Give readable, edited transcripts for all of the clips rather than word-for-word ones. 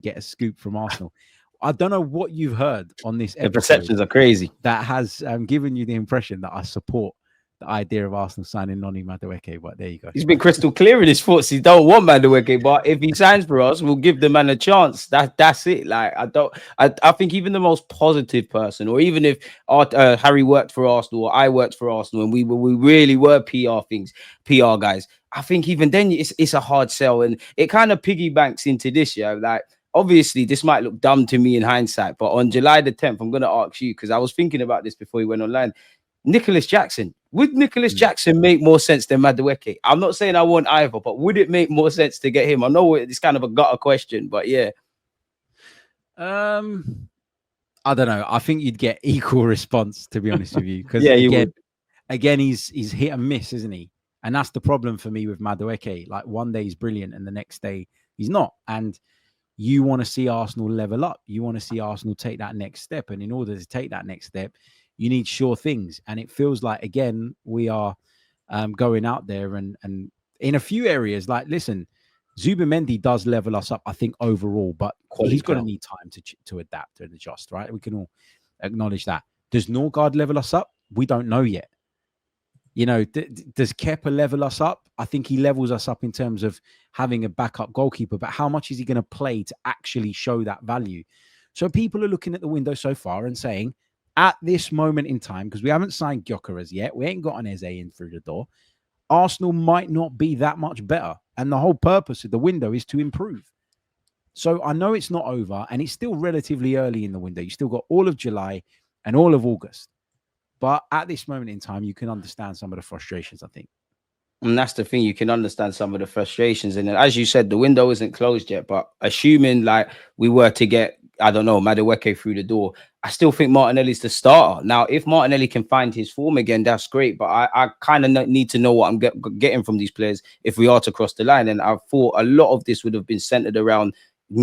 get a scoop from Arsenal. I don't know what you've heard on this episode. The perceptions are crazy. That has given you the impression that I support the idea of Arsenal signing Noni Madueke, but there you go. He's been crystal clear in his thoughts. He don't want Madueke, but if he signs for us, we'll give the man a chance. That's it. Like I think even the most positive person, or even if Harry worked for Arsenal or I worked for Arsenal, and we really were PR guys, I think even then it's a hard sell, and it kind of piggybanks into this year. Like, obviously, this might look dumb to me in hindsight, but on July the 10th, I'm going to ask you, because I was thinking about this before he went online. Nicholas Jackson. Would Nicholas Jackson make more sense than Madueke? I'm not saying I want either, but would it make more sense to get him? I know it's kind of a gutter question, but yeah. I don't know. I think you'd get equal response, to be honest with you. Because again, he's hit and miss, isn't he? And that's the problem for me with Madueke. Like, one day he's brilliant and the next day he's not. And you want to see Arsenal level up. You want to see Arsenal take that next step. And in order to take that next step, you need sure things. And it feels like, again, we are going out there and in a few areas, like, listen, Zubimendi does level us up, I think, overall, but he's going to need time to adapt and adjust, right? We can all acknowledge that. Does Norgard level us up? We don't know yet. You know, does Kepa level us up? I think he levels us up in terms of having a backup goalkeeper, but how much is he going to play to actually show that value? So people are looking at the window so far and saying, at this moment in time, because we haven't signed Gyokeres yet, we ain't got an Eze in through the door, Arsenal might not be that much better. And the whole purpose of the window is to improve. So I know it's not over, and it's still relatively early in the window. You still got all of July and all of August. But at this moment in time, you can understand some of the frustrations, I think. And that's the thing, you can understand some of the frustrations. And as you said, the window isn't closed yet, but assuming like we were to get, I don't know, Madueke through the door, I still think Martinelli's the starter. Now, if Martinelli can find his form again, that's great. But I kind of need to know what I'm getting from these players if we are to cross the line. And I thought a lot of this would have been centered around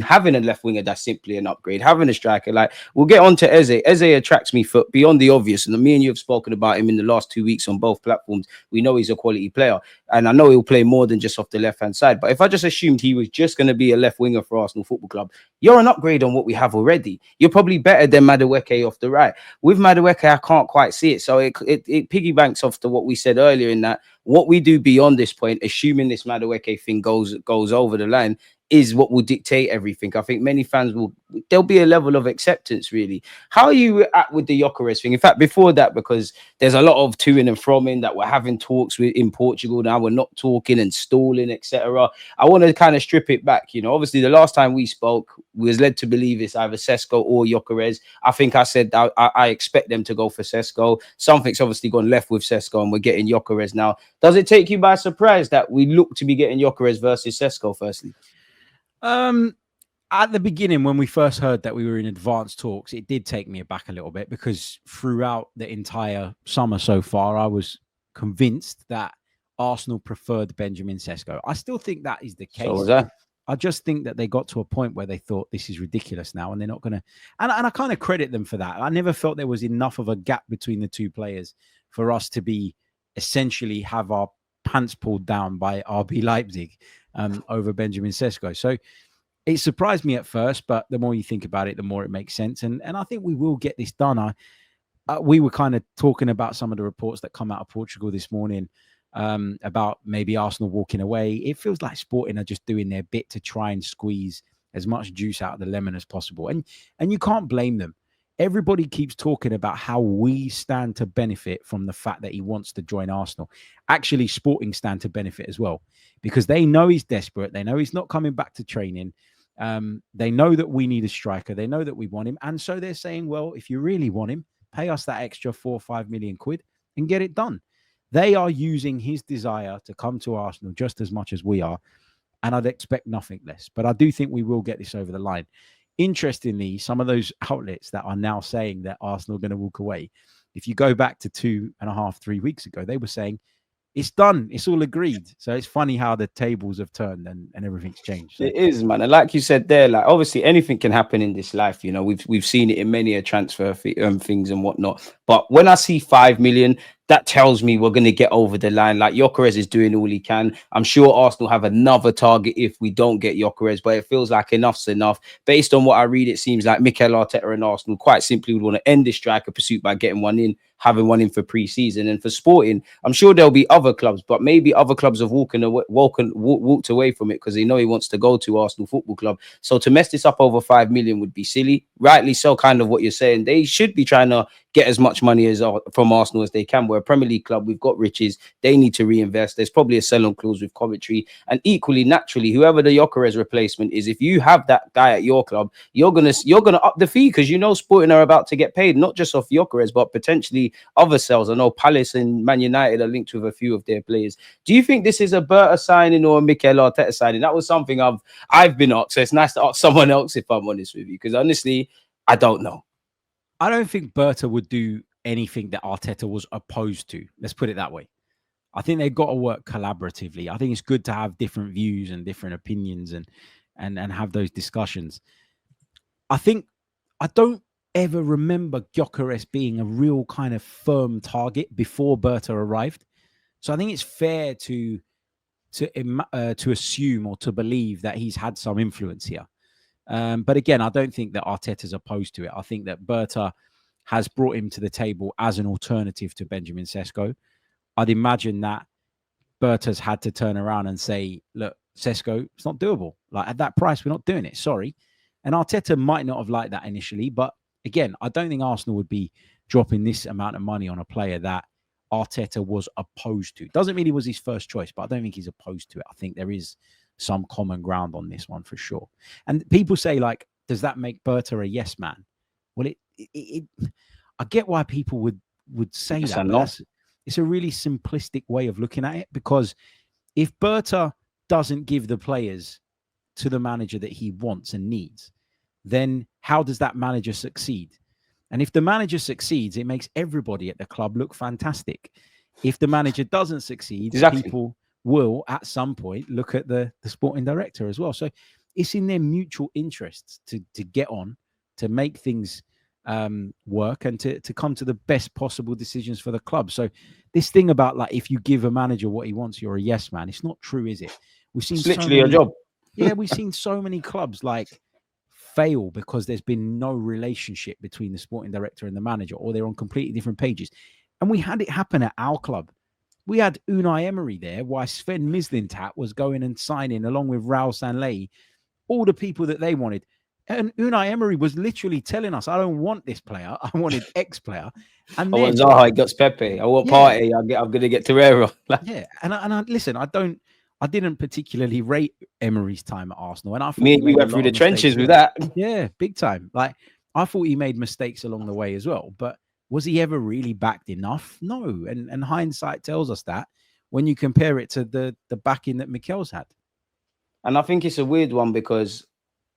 having a left winger that's simply an upgrade, having a striker. Like, we'll get on to Eze. Eze attracts me for beyond the obvious, and me and you have spoken about him in the last 2 weeks on both platforms. We know he's a quality player, and I know he'll play more than just off the left-hand side. But if I just assumed he was just going to be a left winger for Arsenal Football Club, you're an upgrade on what we have already. You're probably better than Madueke off the right. With Madueke, I can't quite see it. So it piggybanks off to what we said earlier, in that what we do beyond this point, assuming this Madueke thing goes over the line, is what will dictate everything. I think many fans there'll be a level of acceptance, really. How are you at with the Gyokeres thing? In fact, before that, because there's a lot of to-ing and from-ing that we're having talks with in Portugal, now we're not talking and stalling, etc. I want to kind of strip it back. You know, obviously the last time we spoke, we was led to believe it's either Sesko or Gyokeres. I think I said I expect them to go for Sesko. Something's obviously gone left with Sesko, and we're getting Gyokeres now. Does it take you by surprise that we look to be getting Gyokeres versus Sesko, firstly? At the beginning, when we first heard that we were in advanced talks, it did take me aback a little bit, because throughout the entire summer so far, I was convinced that Arsenal preferred Benjamin Sesko. I still think that is the case. So was I. I just think that they got to a point where they thought, this is ridiculous now, and they're not going to. And I kind of credit them for that. I never felt there was enough of a gap between the two players for us to be essentially have our pants pulled down by RB Leipzig over Benjamin Sesko. So it surprised me at first, but the more you think about it, the more it makes sense. And I think we will get this done. We were kind of talking about some of the reports that come out of Portugal this morning about maybe Arsenal walking away. It feels like Sporting are just doing their bit to try and squeeze as much juice out of the lemon as possible. And you can't blame them. Everybody keeps talking about how we stand to benefit from the fact that he wants to join Arsenal. Actually, Sporting stand to benefit as well, because they know he's desperate. They know he's not coming back to training. They know that we need a striker. They know that we want him. And so they're saying, well, if you really want him, pay us that extra 4 or 5 million quid and get it done. They are using his desire to come to Arsenal just as much as we are. And I'd expect nothing less. But I do think we will get this over the line. Interestingly, some of those outlets that are now saying that Arsenal are going to walk away, if you go back to 2.5, 3 weeks ago, they were saying it's done, it's all agreed. So it's funny how the tables have turned and everything's changed. So. It is, man. And like you said there, like obviously anything can happen in this life. You know, we've seen it in many a transfer things and whatnot. But when I see 5 million, that tells me we're going to get over the line. Like Gyokeres is doing all he can. I'm sure Arsenal have another target if we don't get Gyokeres, but it feels like enough's enough. Based on what I read, it seems like Mikel Arteta and Arsenal quite simply would want to end this striker pursuit by getting one in, having one in for pre-season. And for Sporting, I'm sure there'll be other clubs, but maybe other clubs have walked away from it because they know he wants to go to Arsenal Football Club. So to mess this up over 5 million would be silly. Rightly so, kind of what you're saying. They should be trying to get as much money as from Arsenal as they can. We're a Premier League club. We've got riches. They need to reinvest. There's probably a sell-on clause with Coventry. And equally, naturally, whoever the Gyokeres replacement is, if you have that guy at your club, you're gonna up the fee because you know Sporting are about to get paid, not just off Gyokeres, but potentially other sales. I know Palace and Man United are linked with a few of their players. Do you think this is a Berta signing or a Mikel Arteta signing? That was something I've been asked. So it's nice to ask someone else if I'm honest with you, because honestly, I don't know. I don't think Berta would do anything that Arteta was opposed to. Let's put it that way. I think they've got to work collaboratively. I think it's good to have different views and different opinions and have those discussions. I don't ever remember Gyokeres being a real kind of firm target before Berta arrived. So I think it's fair to assume or to believe that he's had some influence here. But again, I don't think that Arteta's opposed to it. I think that Berta has brought him to the table as an alternative to Benjamin Sesko. I'd imagine that Berta's had to turn around and say, look, Sesko, it's not doable. Like at that price, we're not doing it. Sorry. And Arteta might not have liked that initially. But again, I don't think Arsenal would be dropping this amount of money on a player that Arteta was opposed to. Doesn't mean he was his first choice, but I don't think he's opposed to it. I think there is some common ground on this one for sure. And people say, like, does that make Berta a yes man? Well, I get why people would say yes that. But it's a really simplistic way of looking at it, because if Berta doesn't give the players to the manager that he wants and needs, then how does that manager succeed? And if the manager succeeds, it makes everybody at the club look fantastic. If the manager doesn't succeed, people will at some point look at the sporting director as well. So it's in their mutual interests to get on, to make things work, and to come to the best possible decisions for the club. So this thing about, like, if you give a manager what he wants, you're a yes man, it's not true, is it? We've seen it's literally a job. Yeah, we've seen so many clubs like fail because there's been no relationship between the sporting director and the manager, or they're on completely different pages. And we had it happen at our club. We had Unai Emery there, while Sven Mislintat was going and signing, along with Raul Sanllehi, all the people that they wanted. And Unai Emery was literally telling us, I don't want this player. I wanted X player. And I want Zaha, I got Pepe. I want Partey. I'm going to get Torreira. Yeah. And I listen, I didn't particularly rate Emery's time at Arsenal. And I thought me and you went through the trenches with that. Yeah, big time. Like, I thought he made mistakes along the way as well. But was he ever really backed enough? No. And hindsight tells us that when you compare it to the backing that Mikel's had. And I think it's a weird one, because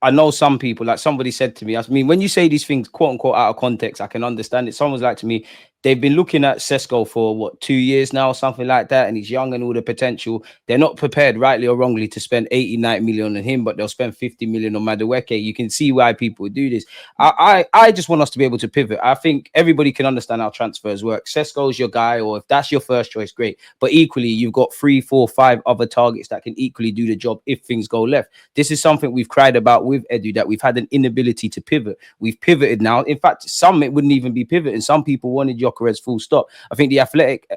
I know some people, like somebody said to me, I mean, when you say these things, quote unquote, out of context, I can understand it. Someone's like to me, they've been looking at Sesko for 2 years now, something like that, and he's young and all the potential. They're not prepared, rightly or wrongly, to spend 80, 90 million on him, but they'll spend 50 million on Madueke. You can see why people would do this. I just want us to be able to pivot. I think everybody can understand how transfers work. Sesko's your guy, or if that's your first choice, great. But equally, you've got 3, 4, 5 other targets that can equally do the job if things go left. This is something we've cried about with Edu, that we've had an inability to pivot. We've pivoted now. In fact, some it wouldn't even be pivoting. Some people wanted Gyokeres full stop. I think the Athletic,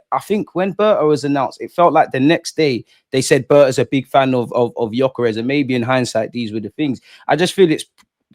when Berta was announced, it felt like the next day they said Berta's a big fan of Gyokeres, and maybe in hindsight these were the things. I just feel it's,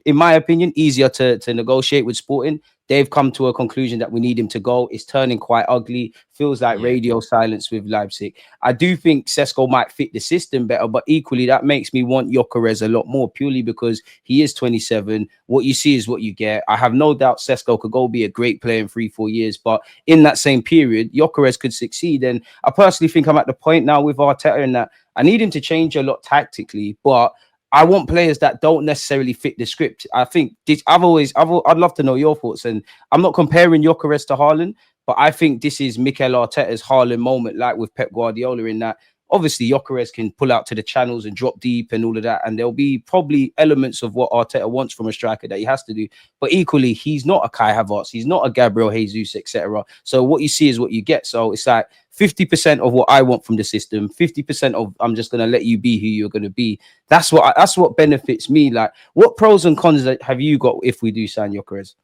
in my opinion, easier to negotiate with Sporting. They've come to a conclusion that we need him to go. It's turning quite ugly. Feels like radio silence with Leipzig. I do think Sesko might fit the system better, but equally that makes me want Gyokeres a lot more, purely because he is 27. What you see is what you get. I have no doubt Sesko could go be a great player in 3-4 years, but in that same period, Gyokeres could succeed. And I personally think I'm at the point now with Arteta in that I need him to change a lot tactically, but I want players that don't necessarily fit the script. I think I'd love to know your thoughts. And I'm not comparing Gyokeres to Haaland, but I think this is Mikel Arteta's Haaland moment, like with Pep Guardiola, in that Obviously, Gyokeres can pull out to the channels and drop deep and all of that. And there'll be probably elements of what Arteta wants from a striker that he has to do. But equally, he's not a Kai Havertz. He's not a Gabriel Jesus, etc. So what you see is what you get. So it's like 50% of what I want from the system, 50% of I'm just going to let you be who you're going to be. That's what benefits me. Like, what pros and cons have you got if we do sign Gyokeres?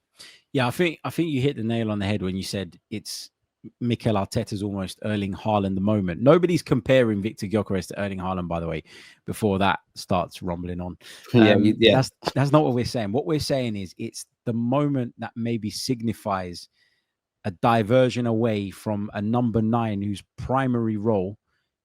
Yeah, I think you hit the nail on the head when you said it's Mikel Arteta's almost Erling Haaland the moment. Nobody's comparing Viktor Gyökeres to Erling Haaland, by the way, before that starts rumbling on. Yeah. That's not what we're saying. What we're saying is it's the moment that maybe signifies a diversion away from a number 9 whose primary role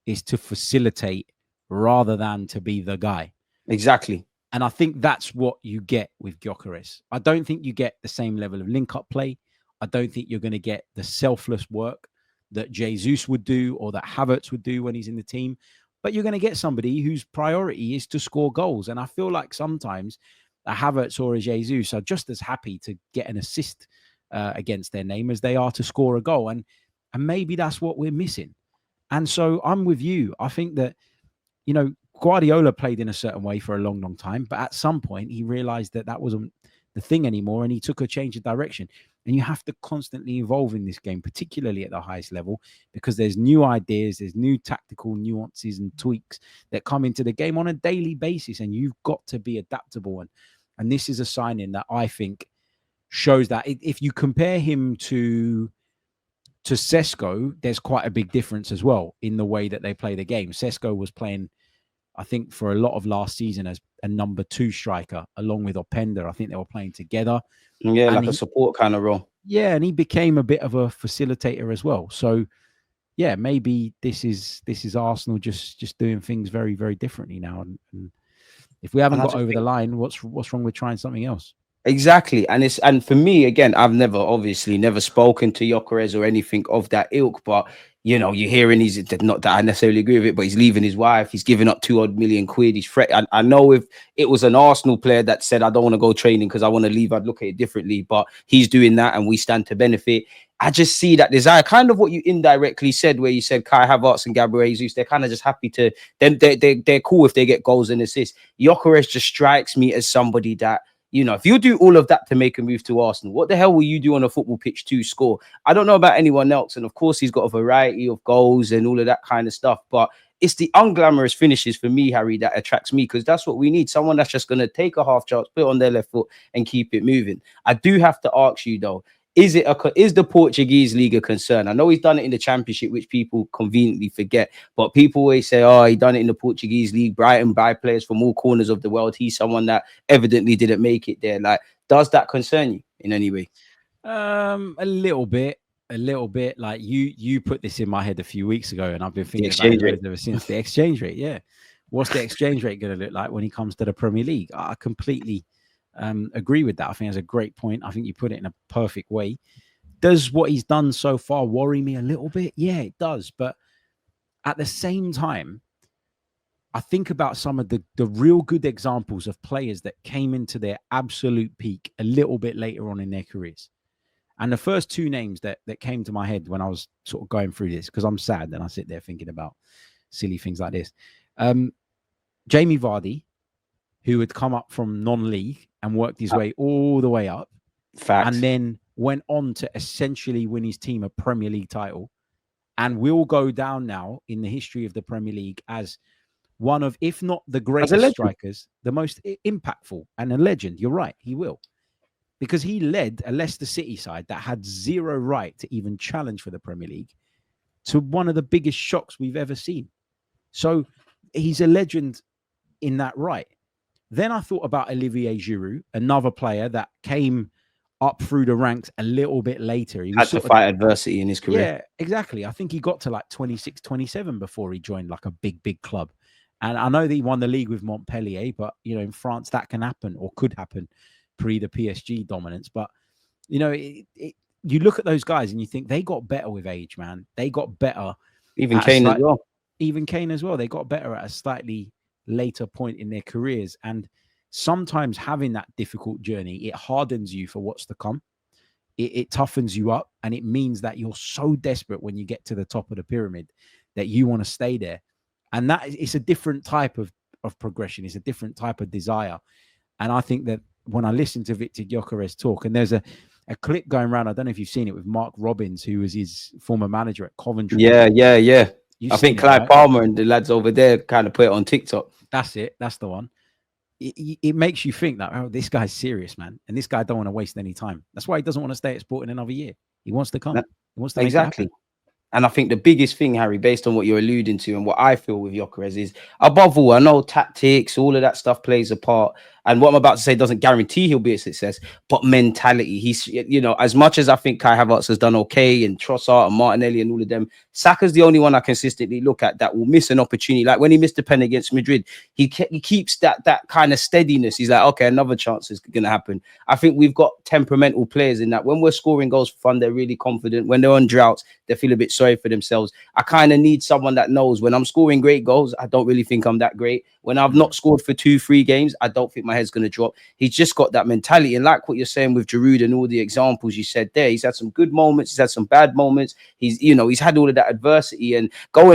is to facilitate rather than to be the guy. Exactly. And I think that's what you get with Gyokeres. I don't think you get the same level of link-up play. I don't think you're going to get the selfless work that Jesus would do or that Havertz would do when he's in the team. But you're going to get somebody whose priority is to score goals. And I feel like sometimes a Havertz or a Jesus are just as happy to get an assist against their name as they are to score a goal. And maybe that's what we're missing. And so I'm with you. I think that, you know, Guardiola played in a certain way for a long, long time, but at some point he realized that that wasn't the thing anymore, and he took a change of direction. And you have to constantly evolve in this game, particularly at the highest level, because there's new ideas, there's new tactical nuances and tweaks that come into the game on a daily basis, and you've got to be adaptable. And this is a signing that I think shows that if you compare him to Sesko, there's quite a big difference as well in the way that they play the game. Sesko was playing, I think, for a lot of last season as a number 2 striker, along with Openda. I think they were playing together. Yeah, like a support kind of role. Yeah, and he became a bit of a facilitator as well. So, yeah, maybe this is Arsenal just doing things very, very differently now. And if we haven't got over the line, what's wrong with trying something else? Exactly. And for me, again, I've never spoken to Gyokeres or anything of that ilk, but you know, you're hearing he's not that I necessarily agree with it, but he's leaving his wife, he's giving up 2 odd million quid. He's I know if it was an Arsenal player that said, I don't want to go training because I want to leave, I'd look at it differently, but he's doing that and we stand to benefit. I just see that desire, kind of what you indirectly said, where you said Kai Havertz and Gabriel Jesus, they're kind of just happy to, they're cool if they get goals and assists. Gyokeres just strikes me as somebody that, you know, if you do all of that to make a move to Arsenal, what the hell will you do on a football pitch to score? I don't know about anyone else. And of course, he's got a variety of goals and all of that kind of stuff. But it's the unglamorous finishes for me, Harry, that attracts me, because that's what we need. Someone that's just going to take a half chance, put it on their left foot and keep it moving. I do have to ask you, though, is the Portuguese league a concern? I know he's done it in the Championship, which people conveniently forget, but people always say, oh, he done it in the Portuguese league. Brighton buy players from all corners of the world. He's someone that evidently didn't make it there. Like, does that concern you in any way? A little bit. Like you put this in my head a few weeks ago, and I've been thinking about it ever since. The exchange rate, yeah. What's the exchange rate going to look like when he comes to the Premier League? I completely agree with that. I think that's a great point. I think you put it in a perfect way. Does what he's done so far worry me a little bit? Yeah, it does. But at the same time, I think about some of the real good examples of players that came into their absolute peak a little bit later on in their careers. And the first 2 names that came to my head when I was sort of going through this, because I'm sad and I sit there thinking about silly things like this. Jamie Vardy, who had come up from non-league and worked his way all the way up. Facts. And then went on to essentially win his team a Premier League title, and will go down now in the history of the Premier League as one of, if not the greatest strikers, the most impactful, and a legend. You're right, he will. Because he led a Leicester City side that had zero right to even challenge for the Premier League to one of the biggest shocks we've ever seen. So he's a legend in that right. Then I thought about Olivier Giroud, another player that came up through the ranks a little bit later. He had to fight adversity in his career. Yeah, exactly. I think he got to like 26, 27 before he joined like a big club. And I know that he won the league with Montpellier, but, you know, in France that can happen or could happen pre the PSG dominance. But, you know, you look at those guys and you think they got better with age, man. They got better. Even Kane as well. Even Kane as well. They got better at a slightly later point in their careers. And sometimes having that difficult journey, it hardens you for what's to come. It toughens you up, and it means that you're so desperate when you get to the top of the pyramid that you want to stay there. And that it's a different type of progression. It's a different type of desire. And I think that when I listen to Viktor Gyökeres talk, and there's a clip going around, I don't know if you've seen it, with Mark Robbins, who was his former manager at Coventry. Yeah. I think Clive right? Palmer and the lads over there kind of put it on TikTok. That's it. That's the one. It makes you think that, oh, this guy's serious, man. And this guy don't want to waste any time. That's why he doesn't want to stay at Sporting another year. He wants to come. He wants to make it happen. And I think the biggest thing, Harry, based on what you're alluding to and what I feel with Gyokeres is, above all, I know tactics, all of that stuff plays a part. And what I'm about to say doesn't guarantee he'll be a success, but mentality. He's, you know, as much as I think Kai Havertz has done okay, and Trossard and Martinelli and all of them, Saka's the only one I consistently look at that will miss an opportunity. Like when he missed the pen against Madrid, he keeps that kind of steadiness. He's like, okay, another chance is going to happen. I think we've got temperamental players in that when we're scoring goals for fun, they're really confident. When they're on droughts, they feel a bit sorry for themselves. I kind of need someone that knows when I'm scoring great goals, I don't really think I'm that great. When I've not scored for 2-3 games, I don't think my head's going to drop. He's just got that mentality. And like what you're saying with Giroud and all the examples you said there, he's had some good moments, he's had some bad moments. He's, you know, he's had all of that adversity, and going